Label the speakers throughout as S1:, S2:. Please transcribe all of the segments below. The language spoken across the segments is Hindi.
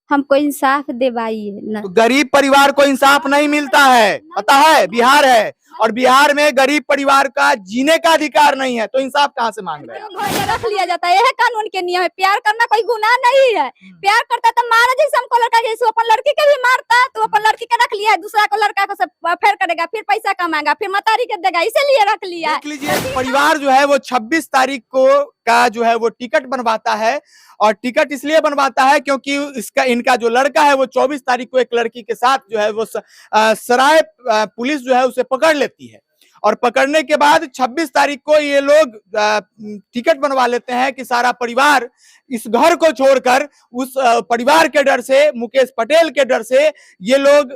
S1: हमको इंसाफ दिवाइए न।
S2: तो गरीब परिवार को इंसाफ नहीं मिलता है, पता है, बिहार है और बिहार में गरीब परिवार का जीने का अधिकार नहीं है, तो इंसाफ कहाँ से मांग रहे हैं?
S1: घर में रख लिया जाता है, यह कानून के नियम है। प्यार करना कोई गुनाह नहीं है। प्यार करता तो मारा, जैसे हमको लड़का, जैसे अपन लड़की के भी मारता तो अपन लड़की का रख लिया है, दूसरा को लड़का को सब फेर करेगा, फिर पैसा कमाएगा, फिर मतारी के देगा, इसीलिए रख लिया।
S2: देख लीजिए, परिवार जो है वो 26 तारीख को का जो है वो टिकट बनवाता है, और टिकट इसलिए बनवाता है क्योंकि इनका जो लड़का है वो 24 तारीख को एक लड़की के साथ जो है वो सराय पुलिस जो है उसे पकड़ लेती है, और पकड़ने के बाद 26 तारीख को ये लोग टिकट बनवा लेते हैं कि सारा परिवार इस घर को छोड़कर उस परिवार के डर से, मुकेश पटेल के डर से ये लोग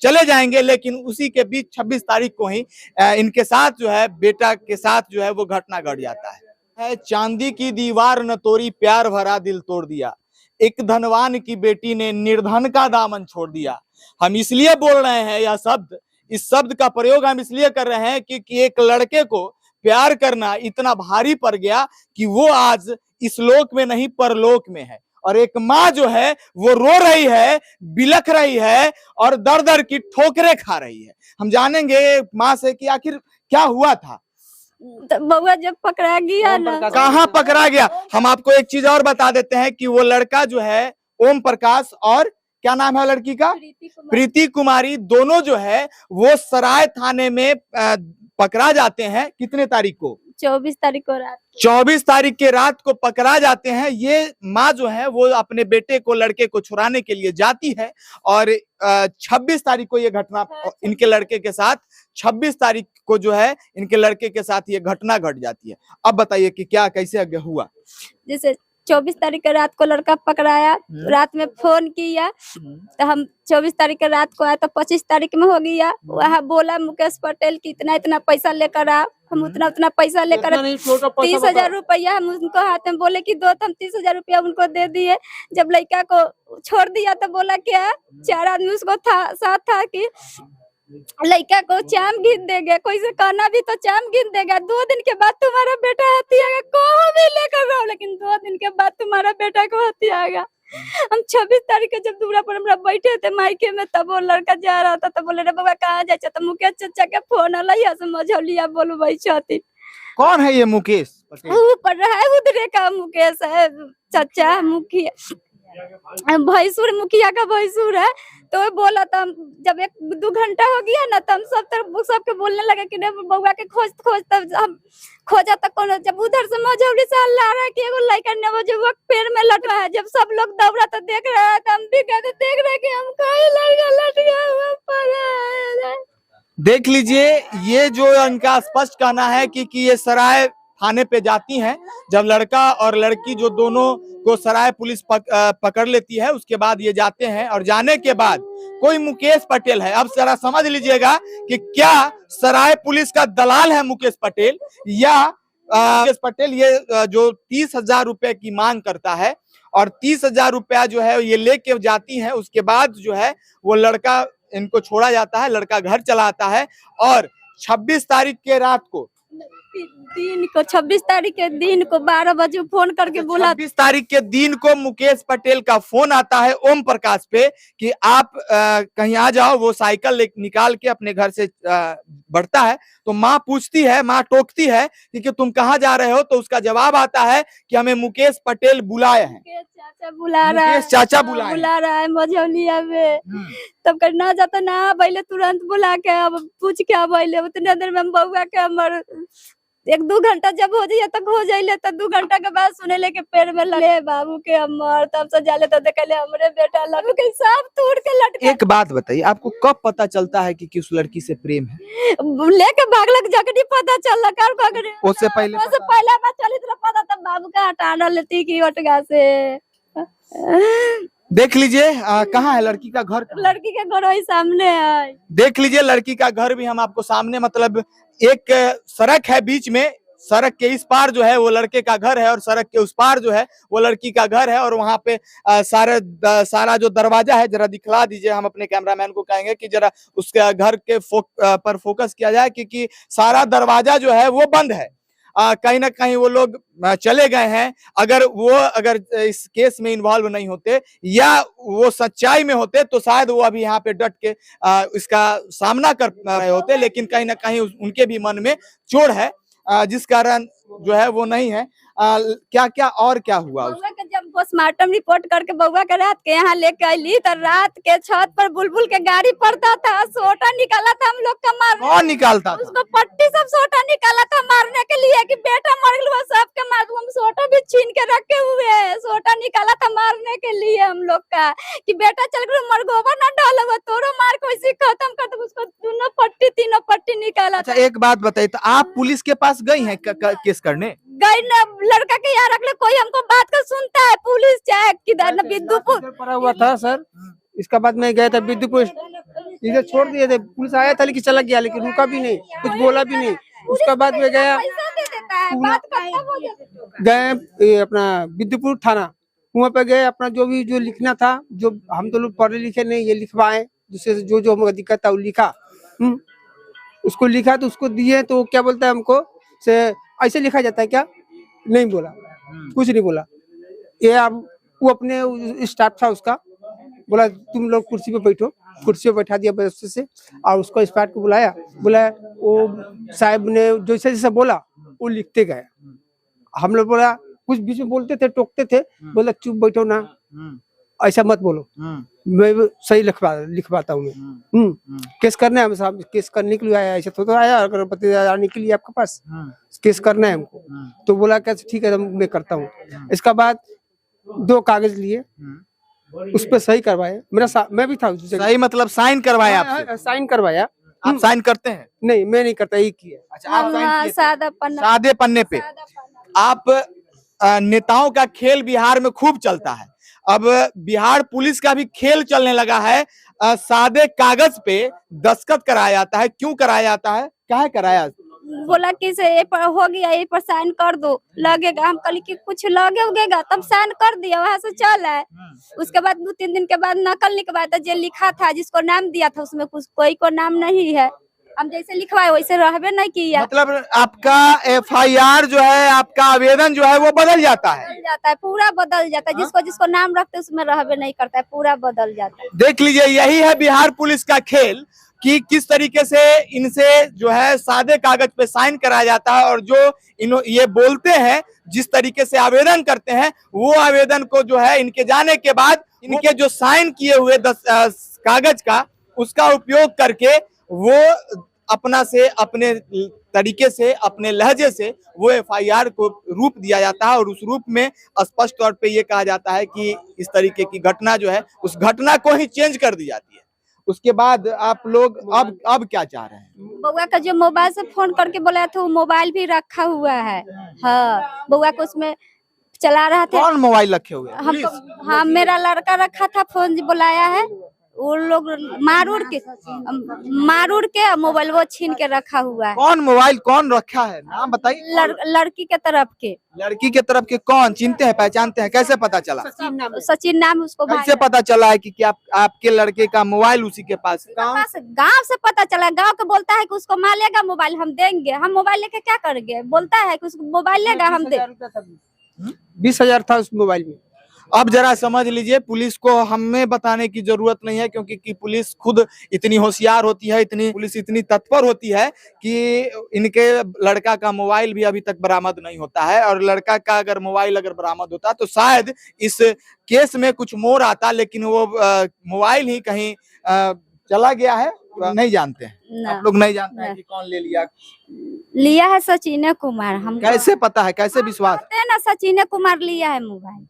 S2: चले जाएंगे। लेकिन उसी के बीच 26 तारीख को ही इनके साथ जो है, बेटा के साथ जो है वो घटना घट जाता है। चांदी की दीवार न तोड़ी, प्यार भरा दिल तोड़ दिया, एक धनवान की बेटी ने निर्धन का दामन छोड़ दिया। हम इसलिए बोल रहे हैं यह शब्द, इस शब्द का प्रयोग हम इसलिए कर रहे हैं कि एक लड़के को प्यार करना इतना भारी पड़ गया कि वो आज इस लोक में नहीं परलोक में है, और एक माँ जो है वो रो रही है, बिलख रही है और दर दर की ठोकरें खा रही है। हम जानेंगे माँ से कि आखिर क्या हुआ था।
S1: बउआ जब पकड़ा गया ना,
S2: कहाँ पकड़ा गया? हम आपको एक चीज और बता देते हैं कि वो लड़का जो है ओम प्रकाश, और क्या नाम है लड़की का, प्रीति कुमारी, दोनों जो है वो सराय थाने में पकड़ा जाते हैं। कितने तारीख को?
S1: 24 तारीख को रात,
S2: 24 तारीख के रात को पकड़ा जाते हैं। ये माँ जो है वो अपने बेटे को, लड़के को छुड़ाने के लिए जाती है, और 26 तारीख को ये घटना इनके लड़के के साथ, 26 तारीख को जो है इनके लड़के के साथ ये घटना घट जाती है। अब बताइए कि क्या, कैसे आगे हुआ?
S1: जैसे 24 तारीख के रात को लड़का पकड़ाया, रात में फोन किया तो हम 24 तारीख के रात को आया तो 25 तारीख में हो गया। वहाँ बोला मुकेश पटेल की इतना इतना पैसा लेकर आ, हम उतना उतना पैसा लेकर 30,000 रुपया हम उनको हाथ में बोले कि दो, तो हम 30,000 रुपया उनको दे दिए। जब लड़का को छोड़ दिया तो बोला क्या 4 आदमी उसको साथ था कि लड़का को चाम गिन देगा, कोई से कहना भी तो चाम गिन देगा, 2 दिन के बाद तुम्हारा बेटा हथियागा, कहो भी लेकर रहो, लेकिन 2 दिन के बाद तुम्हारा बेटा को हथियागा। हम 26 तारीख के जब दूरा पर हमरा बैठे थे मायके में, तब वो लड़का जा रहा था, तो बोले रे बाबा कहाँ जाए, तो मुकेश चाचा के फोन आया से मझौलिया बोलबई छथिन।
S2: कौन है ये मुकेश पटेल?
S1: ऊपर है उधरे का मुकेश है, चाचा मुखिया, भैंसुर मुखिया का भैंसुर है। तो बोला था जब 1-2 घंटा हो गया ना, तब सबके बोलने लगे कि बउआ के खोज तब हम खोजा तक कौन, जब उधर से मझौली से हल्ला रहा है कि एगो लड़का ने वो जो पेड़ में लटका है, जब सब लोग दौड़ा तो देख रहा है, हम भी कहते देख रहे कि हम कहीं लड़का लटका हुआ पड़ा है।
S2: देख लीजिए, ये जो इनका स्पष्ट कहना है कि ये सराय थाने पे जाती हैं, जब लड़का और लड़की जो दोनों को सराय पुलिस पकड़ लेती है, उसके बाद ये जाते हैं, और जाने के बाद कोई मुकेश पटेल है। अब जरा समझ लीजिएगा कि क्या सराय पुलिस का दलाल है मुकेश पटेल, या मुकेश पटेल ये जो 30,000 रुपए की मांग करता है, और 30,000 रुपया जो है ये लेके जाती है। उसके बाद जो है वो लड़का, इनको छोड़ा जाता है, लड़का घर चला आता है, और 26 तारीख के रात को,
S1: 26 तारीख के दिन को 12 बजे फोन करके बोला,
S2: 26 तारीख के दिन को मुकेश पटेल का फोन आता है ओम प्रकाश पे कि आप कहीं आ जाओ। वो साइकिल निकाल के अपने घर से बढ़ता है, तो माँ पूछती है, माँ टोकती है कि तुम कहाँ जा रहे हो, तो उसका जवाब आता है कि हमें मुकेश पटेल बुलाए हैं,
S1: चाचा बुला रहा है,
S2: चाचा
S1: बुला रहा है मझौलिया में। तब कर ना जाता ना पहले तुरंत बुला के अब पूछ के अब उतने देर में हम बउआ के हमर 1-2 घंटा जब हो जाइए तक हो जाइले, तो 2 घंटा के बाद सुने ले के पेड़ में लगे बाबू के अमर, तब से जाले तो देखले हमरे बेटा लड़ू के सब तोड़ के लटके।
S2: एक बात बताइए, आपको कब पता चलता है कि उस लड़की से प्रेम है?
S1: लेके भागलक जगनी पता चल कर पकड़े,
S2: उससे पहले
S1: बात चली तो पता, तब बाबू का हटाना लेती की ओटगा से।
S2: देख लीजिए कहाँ है लड़की का घर?
S1: लड़की के घर वही सामने है।
S2: देख लीजिए, लड़की का घर भी हम आपको सामने, मतलब एक सड़क है बीच में, सड़क के इस पार जो है वो लड़के का घर है, और सड़क के उस पार जो है वो लड़की का घर है। और वहां पे सारा जो दरवाजा है जरा दिखला दीजिए, हम अपने कैमरामैन को कहेंगे कि जरा उसके घर के पर फोकस किया जाए, क्योंकि सारा दरवाजा जो है वो बंद है। कहीं ना कहीं वो लोग चले गए हैं। अगर इस केस में इन्वॉल्व नहीं होते या वो सच्चाई में होते तो शायद वो अभी यहाँ पे डट के इसका सामना कर रहे होते, लेकिन कहीं ना कहीं उनके भी मन में चोट है, जिस कारण जो है वो नहीं है। क्या क्या और क्या हुआ?
S1: बउआ के जब पोस्टमार्टम रिपोर्ट करके बउआ के रात के यहाँ लेके आईली तो रात के छत पर बुलबुल के गाड़ी पड़ता था, सोटा निकाला था हम लोग का मारने।
S2: कौन निकालता था?
S1: उसको पट्टी सब सोटा निकाला था मारने के लिए कि बेटा मर गया, सबके मार हम सोटा भी छीन के रखे हुए हैं। सोटा निकाला था मारने के लिए हम लोग का कि बेटा चल गया मर गोबर ना डालो तोरो मार को इसी खत्म कर दो। उसको दोनों पट्टी तीनों पट्टी निकाला था।
S2: अच्छा एक बात बताइए, तो आप पुलिस के पास गई हैं केस करने?
S1: गई ना, लड़का के यहाँ रख ले, कोई हमको बात कर सुनता है? पुलिस चाहे किधर न विद्युपुर
S3: पड़ा हुआ था सर। इसका बाद में गया था विद्युपुर, इधर छोड़ दिए थे। पुलिस आया था लेकिन चला गया, लेकिन रुका भी नहीं, कुछ बोला भी नहीं। उसका बाद में गया
S1: पैसा दे देता है, बात करता हो जाता है।
S3: गए अपना विद्युपुर थाना, वहाँ पे गए अपना जो लिखना था, जो हम तो लोग पढ़े लिखे नहीं, ये लिखवाए जिससे जो हमको दिक्कत था वो लिखा। उसको लिखा तो उसको दिए तो क्या बोलता है हमको से ऐसे लिखा जाता है क्या? नहीं बोला, कुछ नहीं बोला। ये अब वो अपने स्टाफ था उसका, बोला तुम लोग कुर्सी पे बैठो, कुर्सी पे बैठा दिया व्यवस्था से, और उसको स्टाफ को बुलाया। वो साहब ने जैसे जैसे बोला वो लिखते गए। हम लोग बोला कुछ बीच में बोलते थे, टोकते थे, बोला चुप बैठो ना, ऐसा मत बोलो, मैं सही लिखवाता हूँ मैं। केस करना है, हम साहब केस करने के लिए आया, ऐसा तो आया अगर पति आने के लिए आपके पास केस करना है हमको। तो बोला कैसे ठीक है मैं करता हूँ। इसका बाद 2 कागज लिए, उस पर सही करवाए। मैं भी था उस जगह।
S2: सही मतलब साइन करवाया आपसे?
S3: साइन करवाया।
S2: आप साइन करते हैं?
S3: नहीं मैं नहीं करता, एक ही है।
S2: अच्छा आप साइन
S1: हाँ,
S2: किए थे?
S1: सादा पन्ना,
S2: सादे पन्ने पे। आप नेताओं का खेल बिहार में खूब चलता है। अब बिहार पुलिस का भी खेल चलने लगा है। सादे कागज पे दस्तखत कराया जाता है। क्यों कराया जाता है? काहे कराया?
S1: बोला कि से ये पर हो गया, ये पर साइन कर दो, लगेगा। हम कल की कुछ लगे उगेगा तब साइन कर दिया, वहां से चल है। उसके बाद 2-3 दिन के बाद नकल निकलवाया था, जो लिखा था जिसको नाम दिया था उसमें कुछ कोई को नाम नहीं है। हम जैसे लिखवाए वैसे रहबे नहीं किया।
S2: मतलब आपका FIR जो है, आपका आवेदन जो है वो बदल जाता है?
S1: बदल जाता है, पूरा बदल जाता है। जिसको जिसको नाम रखते उसमें रहबे नहीं करता है, पूरा बदल जाता है।
S2: देख लीजिए, यही है बिहार पुलिस का खेल कि किस तरीके से इनसे जो है सादे कागज पे साइन कराया जाता है, और जो ये बोलते हैं, जिस तरीके से आवेदन करते हैं, वो आवेदन को जो है इनके जाने के बाद इनके जो साइन किए हुए कागज का उसका उपयोग करके वो अपने तरीके से, अपने लहजे से वो FIR को रूप दिया जाता है, और उस रूप में स्पष्ट तौर पे ये कहा जाता है कि इस तरीके की घटना जो है उस घटना को ही चेंज कर दी जाती है। उसके बाद आप लोग अब क्या चाह रहे हैं?
S1: बउआ का जो मोबाइल से फोन करके बोला था वो मोबाइल भी रखा हुआ है। हाँ, बउआ को उसमें चला रहा था।
S2: कौन मोबाइल रखे हुए हैं?
S1: हमको, हाँ मेरा लड़का रखा था, फोन बुलाया है। वो लोग मारूर के मोबाइल वो छीन के रखा हुआ है।
S2: कौन मोबाइल कौन रखा है? नाम बताइए।
S1: लड़की के तरफ के।
S2: लड़की के तरफ के कौन? चिनते हैं, पहचानते हैं? कैसे पता चला?
S1: सचिन नाम उसको।
S2: कैसे पता चला है कि आपके लड़के का मोबाइल उसी के पास है?
S1: गांव से पता चला। गांव के बोलता है कि उसको मारेगा मोबाइल हम देंगे। हम मोबाइल लेके क्या करेंगे? बोलता है कि उसको मोबाइल लेगा हम दे।
S3: 20,000 था उस मोबाइल में।
S2: अब जरा समझ लीजिए, पुलिस को हमें बताने की जरूरत नहीं है, क्योंकि पुलिस खुद इतनी होशियार होती है, पुलिस इतनी तत्पर होती है कि इनके लड़का का मोबाइल भी अभी तक बरामद नहीं होता है। और लड़का का अगर मोबाइल बरामद होता तो शायद इस केस में कुछ मोड़ आता, लेकिन वो मोबाइल ही कहीं चला गया है। नहीं जानते हैं आप लोग? नहीं जानते हैं कि कौन ले लिया
S1: है? सचिन कुमार। हम
S2: कैसे पता है? कैसे विश्वास
S1: है ना? सचिन कुमार लिया है मोबाइल,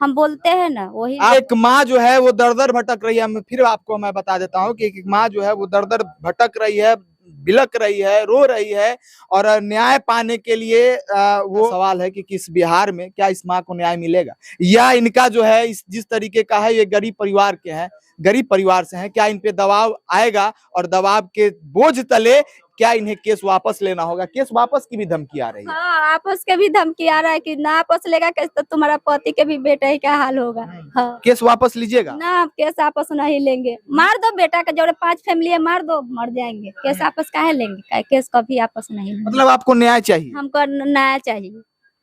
S1: हम बोलते हैं ना वही।
S2: एक माँ जो है वो दर भटक रही है। फिर आपको मैं बता देता हूँ कि एक माँ जो है वो दर भटक रही है, बिलक रही है, रो रही है, और न्याय पाने के लिए वो सवाल है कि किस बिहार में क्या इस माँ को न्याय मिलेगा, या इनका जो है जिस तरीके का है, ये गरीब परिवार के हैं, गरीब परिवार से हैं, क्या इन पे दबाव आएगा और दबाव के बोझ तले क्या इन्हें केस वापस लेना होगा? केस वापस की भी धमकी आ रही है।
S1: हाँ, आपस के भी धमकी आ रहा है कि ना आपस लेगा केस तो तुम्हारा पति के भी बेटा ही क्या हाल होगा। हाँ,
S2: केस वापस लीजिएगा?
S1: ना आप केस आपस नहीं लेंगे, मार दो बेटा का, जोड़े 5 फैमिली है मार दो, मर जाएंगे, केस आपस काहे लेंगे? केस कभी आपस नहीं लेंगे।
S2: मतलब आपको न्याय चाहिए?
S1: हमको न्याय चाहिए।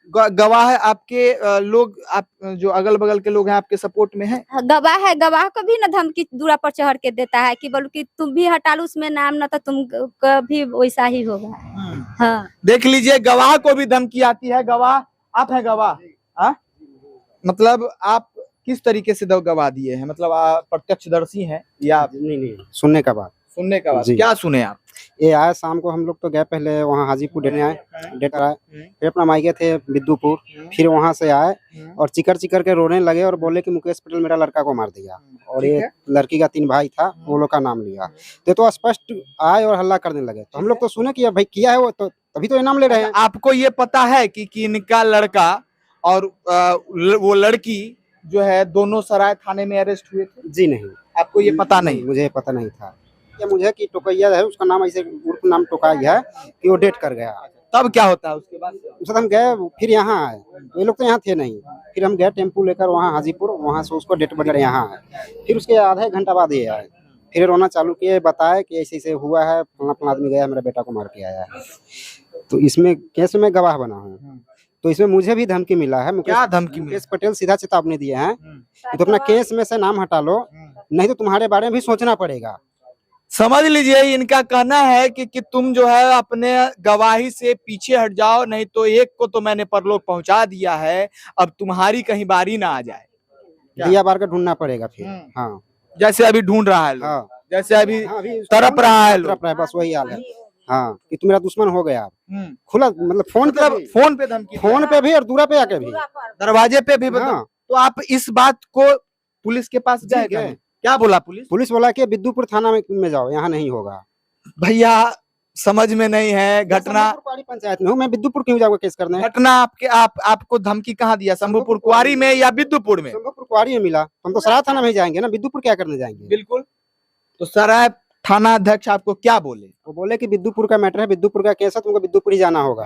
S2: गवाह आपके लोग, आप जो अगल बगल के लोग हैं आपके सपोर्ट में हैं?
S1: गवाह है, गवाह को भी ना धमकी दूरा पर चढ़ के देता है कि बोलो कि तुम भी हटा लो उसमें नाम, ना तो तुम कभी वैसा ही होगा। हाँ,
S2: देख लीजिए, गवाह को भी धमकी आती है। गवाह आप हैं गवाह? हाँ, मतलब आप किस तरीके से गवाह दिए हैं? मतलब आप प्रत्यक्षदर्शी हैं या
S4: नहीं सुनने का बात।
S2: सुनने का बात?
S4: जी।
S2: क्या सुने आप?
S4: ये आए शाम को, हम लोग तो गए पहले वहाँ हाजीपुर डेट आए, फिर अपना मायके थे बिद्दूपुर, फिर वहाँ से आए और चिकर चिकर के रोने लगे और बोले कि मुकेश पटेल मेरा लड़का को मार दिया, और ये लड़की का 3 भाई था, वो लोग का नाम लिया। तो स्पष्ट आए और हल्ला करने लगे, तो हम लोग तो सुने कि भाई किया है वो, तो तभी तो इनाम ले रहे हैं।
S2: आपको ये पता है कि इनका लड़का और वो लड़की जो है दोनों सराय थाने में अरेस्ट हुए थे?
S4: जी नहीं,
S2: आपको ये पता नहीं?
S4: मुझे पता नहीं था। ये मुझे कि टोकैया है, उसका नाम ऐसे उर्फ नाम टोकाई है, कि वो डेट कर गया।
S2: तब क्या होता है उसके बाद?
S4: उसके बाद हम गए, फिर यहाँ आए, ये लोग तो यहाँ थे नहीं, फिर हम गए टेम्पू लेकर वहाँ हाजीपुर, वहाँ से उसको डेट वगैरह यहाँ आए, फिर उसके आधे घंटा बाद ये आए, फिर रोना चालू किए, बताया कि ऐसे ऐसे हुआ है, फलाना आदमी गया मेरा बेटा को मार के आया है। तो इसमें केस में गवाह बना हूँ, तो इसमें मुझे भी धमकी मिला है।
S2: क्या धमकी?
S4: मुकेश पटेल सीधा चेतावनी दिए हैं कि तो अपना केस में से नाम हटा लो, नहीं तो तुम्हारे बारे में भी सोचना पड़ेगा।
S2: समझ लीजिए, इनका कहना है कि तुम जो है अपने गवाही से पीछे हट जाओ, नहीं तो एक को तो मैंने परलोक पहुंचा दिया है, अब तुम्हारी कहीं बारी ना आ जाए।
S4: दिया बार का ढूंढना पड़ेगा फिर। हाँ,
S2: जैसे अभी ढूंढ रहा है लोग।
S4: हाँ,
S2: जैसे अभी
S4: हाँ, अभी
S2: तरप रहा है लोग।
S4: तरप रहा है, बस वही हाल है। हाँ, कि तू मेरा दुश्मन हो गया। खुला मतलब फोन
S2: पे धमकी,
S4: फोन पे भी और दूरा पे आके भी,
S2: दरवाजे पे भी।
S4: हाँ।
S2: तो आप इस बात को पुलिस के पास गए? क्या बोला पुलिस?
S4: पुलिस बोला कि बिद्दूपुर थाना में जाओ, यहाँ नहीं होगा।
S2: भैया समझ में नहीं है घटना।
S4: पंचायत में हूँ मैं, बिद्दूपुर क्यों जाऊंगा केस करने?
S2: घटना आपको धमकी कहाँ दिया? शंभूपुर कुआरी में या बिद्दूपुर में?
S4: शंभूपुर कुआरी में मिला। हम तो सराय थाना में जाएंगे ना, बिद्दूपुर क्या करने जाएंगे?
S2: बिल्कुल। तो सराय थाना अध्यक्ष आपको क्या बोले?
S4: वो बोले कि बिद्दूपुर का मैटर है, बिद्दूपुर का केस है, तुमको बिद्दूपुर ही जाना होगा।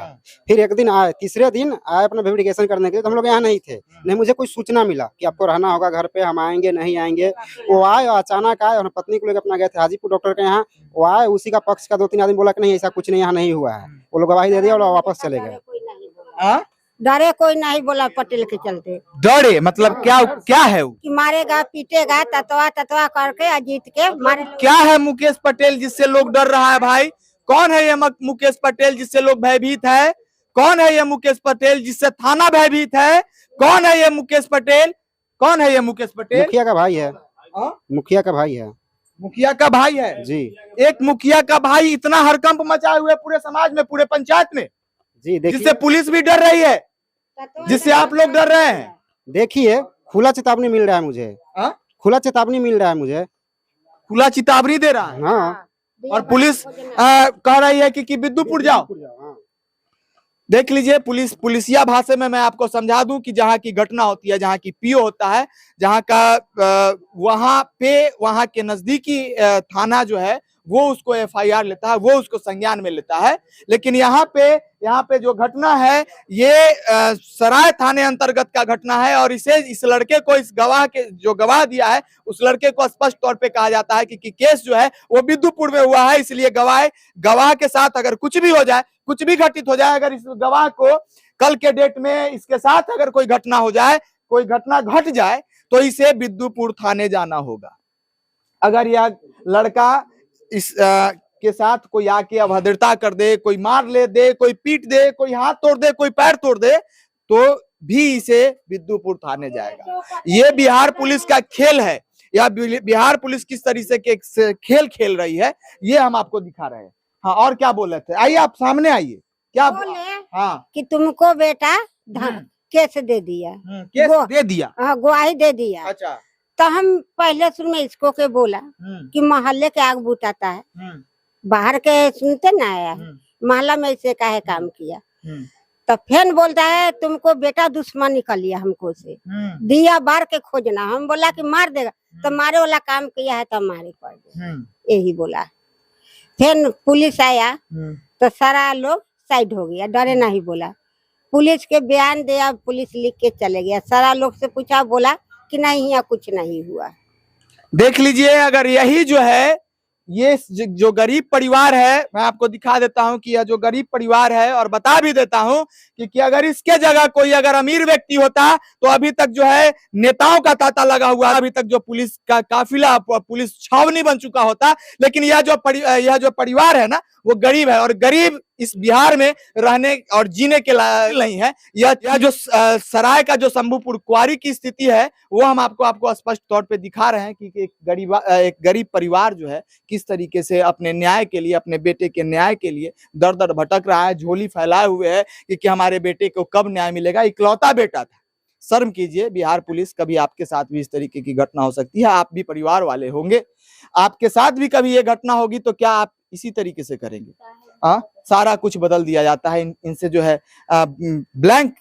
S4: फिर एक दिन आए, तीसरे दिन आए अपना वेरिफिकेशन करने के लिए, तो हम लोग यहाँ नहीं थे। नहीं, मुझे कोई सूचना मिला कि आपको रहना होगा घर पे, हम आएंगे नहीं आएंगे। वो आए और अचानक आए, और पत्नी को लेकर अपना गए थे हाजीपुर डॉक्टर के यहाँ। वो आए, उसी का पक्ष का 2-3 आदमी बोला कि नहीं ऐसा कुछ नहीं, यहाँ नहीं हुआ है। वो लोग गवाही दे दिया और वापस चले गए।
S5: डरे कोई नहीं बोला पटेल के चलते।
S2: डरे मतलब क्या है वो?
S5: कि मारेगा पीटेगा, ततवा करके जीत के मारे।
S2: क्या है मुकेश पटेल जिससे लोग डर रहा है भाई? कौन है ये मुकेश पटेल जिससे लोग भयभीत है? कौन है ये मुकेश पटेल जिससे थाना भयभीत है? कौन है ये मुकेश पटेल? कौन है ये मुकेश पटेल?
S4: मुखिया का भाई है। मुखिया का भाई है।
S2: मुखिया का भाई है
S4: जी।
S2: एक मुखिया का भाई इतना हड़कंप मचाए हुए पूरे समाज में, पूरे पंचायत में
S4: जी।
S2: जिससे पुलिस भी डर रही है, जिससे आप लोग डर रहे हैं।
S4: देखिए, खुला चेतावनी मिल रहा है मुझे। खुला चेतावनी मिल रहा है मुझे।
S2: खुला चेतावनी दे रहा है।
S4: हाँ।
S2: और पुलिस कह रही है कि बिद्दूपुर जाओ। देख लीजिए, पुलिसिया भाषा में मैं आपको समझा दूं कि जहाँ की घटना होती है, जहाँ की पीओ होता है, जहाँ का वहाँ के नजदीकी थाना जो है वो उसको एफआईआर लेता है, वो उसको संज्ञान में लेता है। लेकिन यहाँ पे जो घटना है ये सराय थाने अंतर्गत का घटना है, और इस लड़के को, इस गवाह के जो गवाह दिया है उस लड़के को स्पष्ट तौर पे कहा जाता है कि केस जो है वो बिद्दूपुर में हुआ है। इसलिए गवाह के साथ अगर कुछ भी हो जाए, कुछ भी घटित हो जाए, अगर इस गवाह को कल के डेट में इसके साथ अगर कोई घटना हो जाए, कोई घटना घट जाए, तो इसे बिद्दूपुर थाने जाना होगा। अगर यह लड़का इस के साथ कोई आके अभद्रता कर दे, कोई मार ले दे, कोई पीट दे, कोई हाथ तोड़ दे, कोई पैर तोड़ दे, तो भी इसे बिद्दूपुर थाने जाएगा। ये बिहार पुलिस का खेल है, या बिहार पुलिस किस तरीके के खेल खेल रही है ये हम आपको दिखा रहे हैं। हाँ, और क्या बोल रहे थे? आइए आप सामने आइए। क्या
S5: बोले?
S2: हाँ,
S5: कि तुमको बेटा केस दे दिया।
S2: केस दे दिया?
S5: हाँ, गवाही दे दिया।
S2: अच्छा।
S5: तो हम पहले शुरू में इसको के बोला कि मोहल्ले के आग बुताता है, बाहर के सुनते ना आया, मोहल्ला में इसे काहे काम किया। तो फिर बोलता है तुमको बेटा दुश्मन निकल लिया हमको से, दिया बार के खोजना। हम बोला कि मार देगा, तो मारे वाला काम किया है तो मारे पड़ गए, यही बोला। फिर पुलिस आया तो सारा लोग साइड हो गया, डरे नहीं बोला। पुलिस के बयान दिया, पुलिस लिख के चले गया। सारा लोग से पूछा, बोला कि नहीं यहाँ कुछ नहीं हुआ।
S2: देख लीजिए, अगर यही जो है ये जो गरीब परिवार है, मैं आपको दिखा देता हूं कि यह जो गरीब परिवार है, और बता भी देता हूं कि अगर इसके जगह कोई अगर अमीर व्यक्ति होता तो अभी तक जो है नेताओं का तांता लगा हुआ, अभी तक जो पुलिस का काफिला, पुलिस छावनी बन चुका होता। लेकिन यह जो परिवार है ना, वो गरीब है, और गरीब इस बिहार में रहने और जीने के लायक नहीं है। यह जो सराय का जो शंभूपुर कुआरी की स्थिति है, वो हम आपको स्पष्ट तौर पे दिखा रहे हैं कि एक गरीब परिवार जो है किस तरीके से अपने न्याय के लिए, अपने बेटे के न्याय के लिए दर दर भटक रहा है, झोली फैलाए हुए है कि हमारे बेटे को कब न्याय मिलेगा। इकलौता बेटा था। शर्म कीजिए, बिहार पुलिस, कभी आपके साथ भी इस तरीके की घटना हो सकती है। आप भी परिवार वाले होंगे, आपके साथ भी कभी ये घटना होगी तो क्या आप इसी तरीके से करेंगे? सारा कुछ बदल दिया जाता है, इनसे जो है ब्लैंक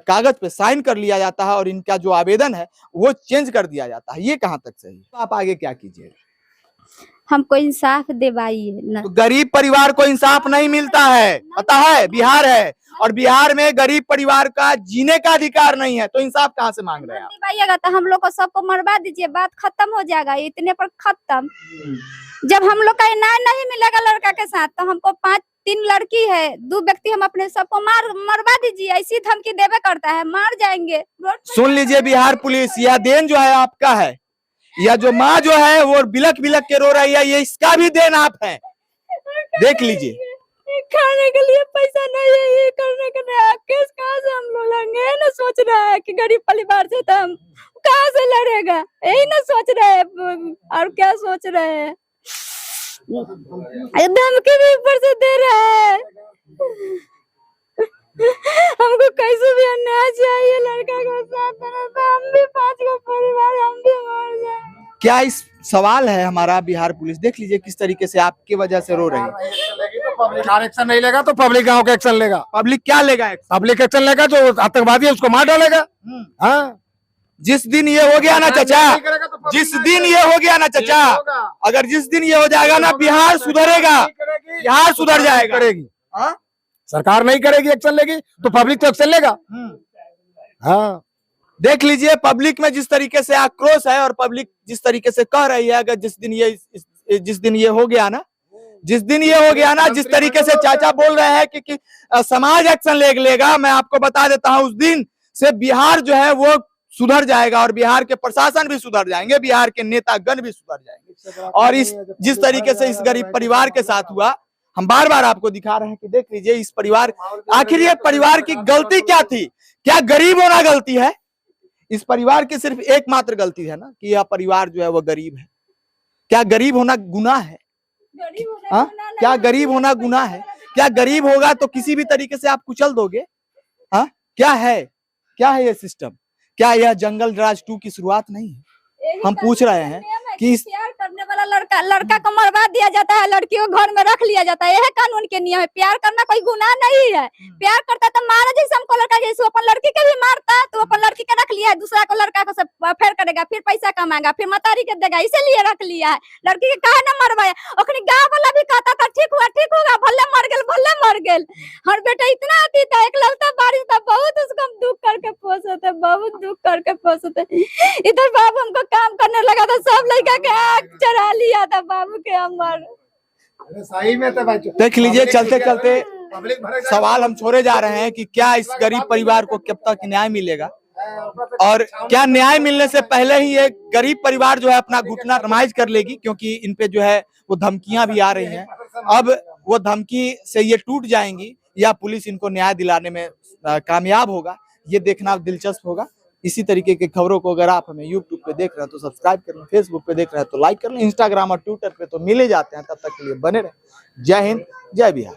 S2: कागज पे साइन कर लिया जाता है, और इनका जो आवेदन है वो चेंज कर दिया जाता है। ये कहाँ तक सही है? तो आप आगे क्या कीजिए?
S1: हमको इंसाफ दिवाइए।
S2: तो गरीब परिवार को इंसाफ नहीं मिलता है, पता है, बिहार है, और बिहार में गरीब परिवार का जीने का अधिकार नहीं है, तो इंसाफ कहाँ से मांग रहे हैं आप?
S1: दिवाइएगा तो हम लोग को सबको मरवा दीजिए, बात खत्म हो जाएगा, इतने पर खत्म। जब हम लोग का न्याय नहीं मिलेगा लड़का के साथ, तो हमको 3 लड़की है, 2 व्यक्ति, हम अपने सबको मरवा दीजिए। ऐसी धमकी देवे करता है, मार जाएंगे।
S2: सुन लीजिए बिहार पुलिस, यह देन जो है आपका है। यह जो माँ जो है वो बिलक बिलक के रो रही है, ये इसका भी देन आप है। देख लीजिए,
S1: खाने के लिए पैसा नहीं है, ये करने के लिए केस कहाँ से हम लोग लड़ेंगे? ना सोच रहा है कि गरीब परिवार से तो हम कहाँ से लड़ेगा, यही ना सोच रहे हैं। और क्या सोच रहे हैं? धमकी भी ऊपर से दे रहा है। हमको कैसे भी अन्याय चाहिए, लड़का के साथ हम भी 5 को परिवार, हम भी मर जाए।
S2: क्या इस सवाल है हमारा बिहार पुलिस? देख लीजिए किस तरीके से आपकी वजह से रो रही है।
S6: पब्लिक एक्शन नहीं लेगा तो पब्लिक गांव का एक्शन लेगा।
S2: पब्लिक क्या लेगा?
S6: पब्लिक एक्शन लेगा, जो आतंकवादी है उसको मार डालेगा। हाँ,
S2: जिस दिन ये हो गया ना चाचा, जिस दिन ये हो गया ना चाचा, अगर जिस दिन ये हो जाएगा ना, बिहार सुधरेगा, बिहार सुधर जाएगा।
S6: करेगी सरकार, नहीं करेगी, एक्शन लेगी तो पब्लिक तो एक्शन लेगा। हाँ,
S2: देख लीजिए पब्लिक में जिस तरीके से आक्रोश है, और पब्लिक जिस तरीके से कह रही है, अगर जिस दिन ये हो गया ना, जिस तरीके से चाचा बोल रहे हैं कि समाज एक्शन लेगा, मैं आपको बता देता हूं, उस दिन से बिहार जो है वो सुधर जाएगा, और बिहार के प्रशासन भी सुधर जाएंगे, बिहार के नेतागण भी सुधर जाएंगे। और जिस तरीके से इस गरीब परिवार के साथ हुआ, हम बार बार आपको दिखा रहे हैं कि देख लीजिए इस परिवार, आखिर ये परिवार की गलती क्या थी? क्या गरीब होना गलती है? इस परिवार की सिर्फ एकमात्र गलती है ना कि यह परिवार जो है वो गरीब है। क्या गरीब होना गुनाह है? क्या गरीब होना गुनाह है? क्या गरीब होगा तो किसी भी तरीके से आप कुचल दोगे? हाँ, क्या है ये सिस्टम? क्या यह जंगल राज 2 की शुरुआत नहीं है? हम पूछ रहे हैं कि
S1: प्यार करने वाला लड़का को मरवा दिया जाता है, लड़की को घर में रख लिया जाता है, यह कानून के नियम है। प्यार करना कोई गुनाह नहीं है। प्यार करता तो मारा, जैसे हमको लड़का, जैसे अपन लड़की के भी मारता, तो अपन लड़की का रख लिया है, दूसरा को लड़का को सब फेर करेगा, फिर पैसा कमाएगा, फिर मतारी के देगा, इसीलिए रख लिया है। लड़की के काहे ना मरवाया? ओखनी गाँव वाला भी कहता था ठीक होगा, भले मर गेल। हर बेटा इतना अति था, एकलौता बारिश था, बहुत उसको दुख करके पोसे थे, इधर बाबू हमको काम करने लगा था, सब लड़का के आँख चढ़ा लिया था बाबू के अमर।
S6: सही में तो
S2: देख लीजिए, चलते चलते सवाल हम छोड़े जा रहे हैं कि क्या इस गरीब परिवार को कब तक न्याय मिलेगा, और क्या न्याय मिलने से पहले ही ये गरीब परिवार जो है अपना घुटना रमाइज कर लेगी, क्योंकि इन पे जो है वो धमकियां भी आ रही हैं। अब वो धमकी से ये टूट जाएंगी या पुलिस इनको न्याय दिलाने में कामयाब होगा, ये देखना दिलचस्प होगा। इसी तरीके की खबरों को अगर आप हमें यूट्यूब पे देख रहे हैं तो सब्सक्राइब कर लें, फेसबुक पे देख रहे हैं तो लाइक कर लें, इंस्टाग्राम और ट्विटर पे तो मिले जाते हैं। तब तक के लिए बने रहें। जय हिंद, जय बिहार।